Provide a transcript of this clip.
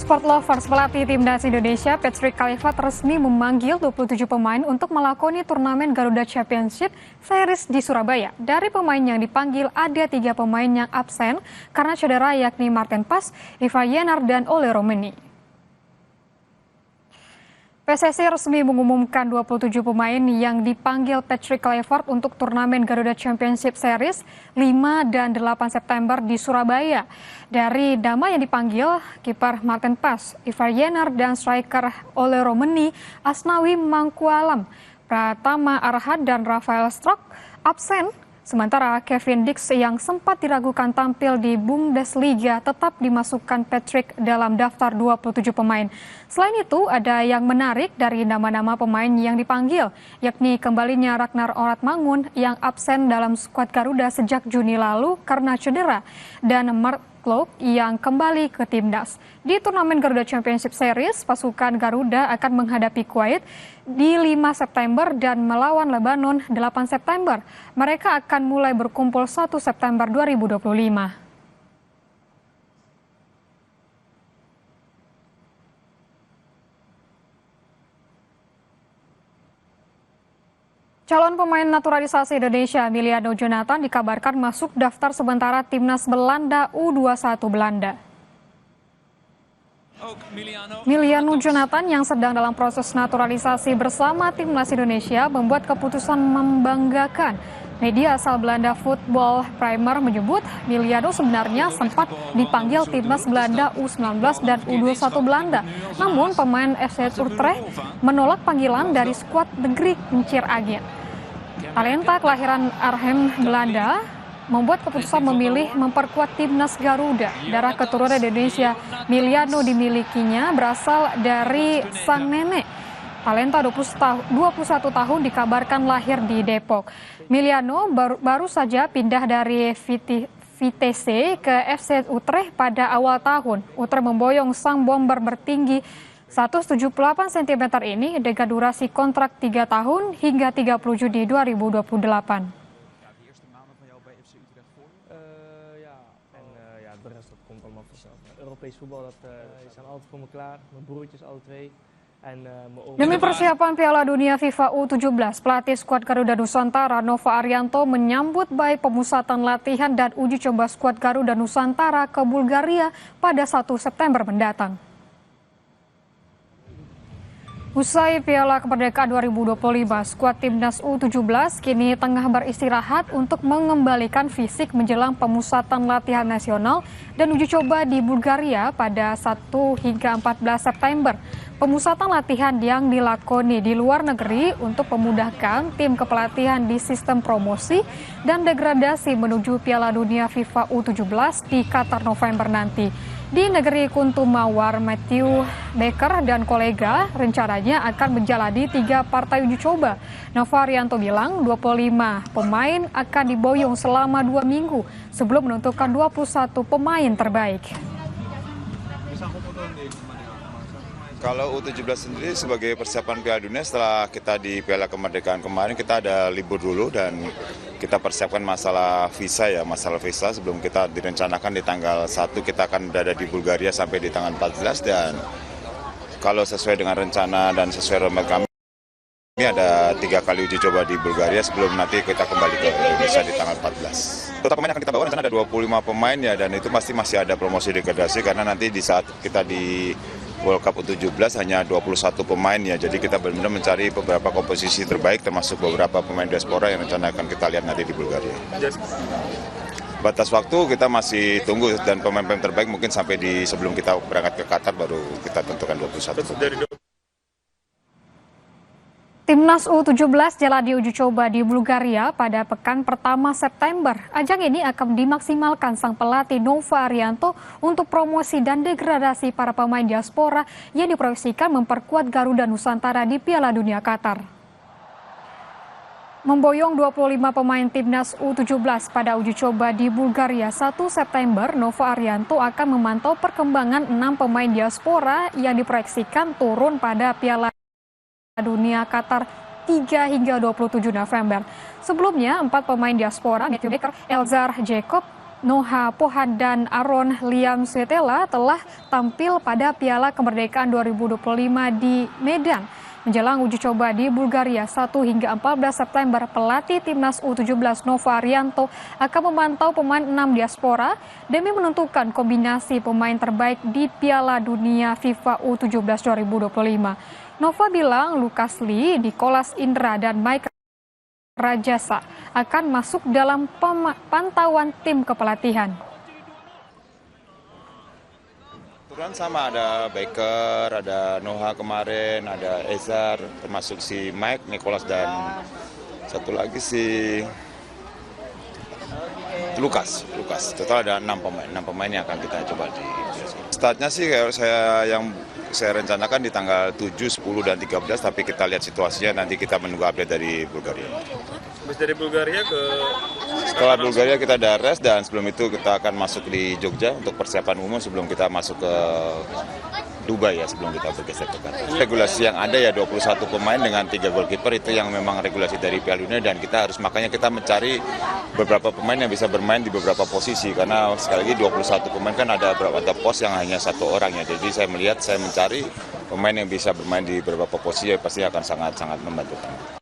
Sport Lovers, pelatih timnas Indonesia Patrick Kluivert resmi memanggil 27 pemain untuk melakoni turnamen Garuda Championship Series di Surabaya. Dari pemain yang dipanggil ada 3 pemain yang absen karena cedera, yakni Maarten Pas, Ivar Jenner, dan Ole Romeni. PSSI resmi mengumumkan 27 pemain yang dipanggil Patrick Kluivert untuk turnamen Garuda Championship Series 5 dan 8 September di Surabaya. Dari nama yang dipanggil, kiper Maarten Pas, Ivar Jenner, dan striker Ole Romeni, Asnawi Mangkualam, Pratama Arhad, dan Rafael Strok absen. Sementara Kevin Dix yang sempat diragukan tampil di Bundesliga tetap dimasukkan Patrick dalam daftar 27 pemain. Selain itu, ada yang menarik dari nama-nama pemain yang dipanggil, yakni kembalinya Ragnar Oratmangun yang absen dalam skuad Garuda sejak Juni lalu karena cedera, dan Mark Klok yang kembali ke timnas. Di turnamen Garuda Championship Series, pasukan Garuda akan menghadapi Kuwait di 5 September dan melawan Lebanon 8 September. Mereka akan mulai berkumpul 1 September 2025. Calon pemain naturalisasi Indonesia Emiliano Jonathan dikabarkan masuk daftar sementara timnas Belanda U21 Belanda. Emiliano Jonathan yang sedang dalam proses naturalisasi bersama timnas Indonesia membuat keputusan membanggakan. Media asal Belanda Football Primer menyebut Emiliano sebenarnya sempat dipanggil timnas Belanda U19 dan U21 Belanda. Namun pemain FC Utrecht menolak panggilan dari skuad negeri kincir angin. Talenta kelahiran Arnhem, Belanda, membuat keputusan memilih memperkuat timnas Garuda. Darah keturunan Indonesia Emiliano dimilikinya berasal dari sang nenek. Talenta 21 tahun dikabarkan lahir di Depok. Emiliano baru saja pindah dari Vitesse ke FC Utrecht pada awal tahun. Utrecht memboyong sang bomber bertinggi 178 cm ini dengan durasi kontrak 3 tahun hingga 30 Juni 2028. Europees voetbal, die staan altijd voor me klaar. Mijn broertjes alle twee. Demi persiapan Piala Dunia FIFA U17, pelatih skuad Garuda Nusantara Nova Arianto menyambut baik pemusatan latihan dan uji coba skuad Garuda Nusantara ke Bulgaria pada 1 September mendatang. Usai Piala Kemerdekaan 2025, skuad timnas U17 kini tengah beristirahat untuk mengembalikan fisik menjelang pemusatan latihan nasional dan uji coba di Bulgaria pada 1 hingga 14 September. Pemusatan latihan yang dilakoni di luar negeri untuk memudahkan tim kepelatihan di sistem promosi dan degradasi menuju Piala Dunia FIFA U17 di Qatar November nanti. Di negeri Kuntu Mawar, Matthew Baker dan kolega rencananya akan menjalani 3 partai uji coba. Nova Arianto bilang 25 pemain akan diboyong selama 2 minggu sebelum menentukan 21 pemain terbaik. Kalau U17 sendiri sebagai persiapan Piala Dunia, setelah kita di Piala Kemerdekaan kemarin kita ada libur dulu dan kita persiapkan masalah visa sebelum kita direncanakan di tanggal 1 kita akan berada di Bulgaria sampai di tanggal 14, dan kalau sesuai dengan rencana dan sesuai roadmap kami ini ada 3 kali uji coba di Bulgaria sebelum nanti kita kembali ke Indonesia di tanggal 14. Total pemain akan kita bawa rencana ada 25 pemain ya, dan itu pasti masih ada promosi degradasi karena nanti di saat kita di World Cup U17 hanya 21 pemain ya, jadi kita benar-benar mencari beberapa komposisi terbaik termasuk beberapa pemain diaspora yang rencana akan kita lihat nanti di Bulgaria. Batas waktu kita masih tunggu dan pemain-pemain terbaik mungkin sampai sebelum kita berangkat ke Qatar baru kita tentukan 21. Timnas U17 jalani uji coba di Bulgaria pada pekan pertama September. Ajang ini akan dimaksimalkan sang pelatih Nova Arianto untuk promosi dan degradasi para pemain diaspora yang diproyeksikan memperkuat Garuda Nusantara di Piala Dunia Qatar. Memboyong 25 pemain timnas U17 pada uji coba di Bulgaria 1 September, Nova Arianto akan memantau perkembangan 6 pemain diaspora yang diproyeksikan turun pada Piala Dunia Qatar 3 hingga 27 November. Sebelumnya, 4 pemain diaspora, Matthew Baker, Elzar Jacob, Noha Pohan dan Aaron Liam Swetela telah tampil pada Piala Kemerdekaan 2025 di Medan. Menjelang uji coba di Bulgaria 1 hingga 14 September, pelatih timnas U17 Nova Arianto akan memantau pemain 6 diaspora demi menentukan kombinasi pemain terbaik di Piala Dunia FIFA U17 2025. Nova bilang Lukas Lee, Nicholas Indra, dan Mike Rajasa akan masuk dalam pantauan tim kepelatihan. Aturan sama, ada Baker, ada Noha kemarin, ada Ezar, termasuk si Mike, Nicholas, dan satu lagi si Lukas. Total ada 6 pemain yang akan kita coba di. Startnya sih kayak saya rencanakan di tanggal 7, 10, dan 13, tapi kita lihat situasinya, nanti kita menunggu update dari Bulgaria. Habis dari Bulgaria ke... Setelah Bulgaria kita ada rest, dan sebelum itu kita akan masuk di Jogja untuk persiapan umum sebelum kita masuk ke Dubai ya, sebelum kita bergeser ke Qatar. Regulasi yang ada ya 21 pemain dengan 3 goalkeeper, itu yang memang regulasi dari Piala Dunia, dan makanya kita mencari beberapa pemain yang bisa bermain di beberapa posisi, karena sekali lagi 21 pemain kan ada beberapa pos yang hanya 1 orang ya. Jadi saya mencari pemain yang bisa bermain di beberapa posisi, ya pasti akan sangat membantu kami.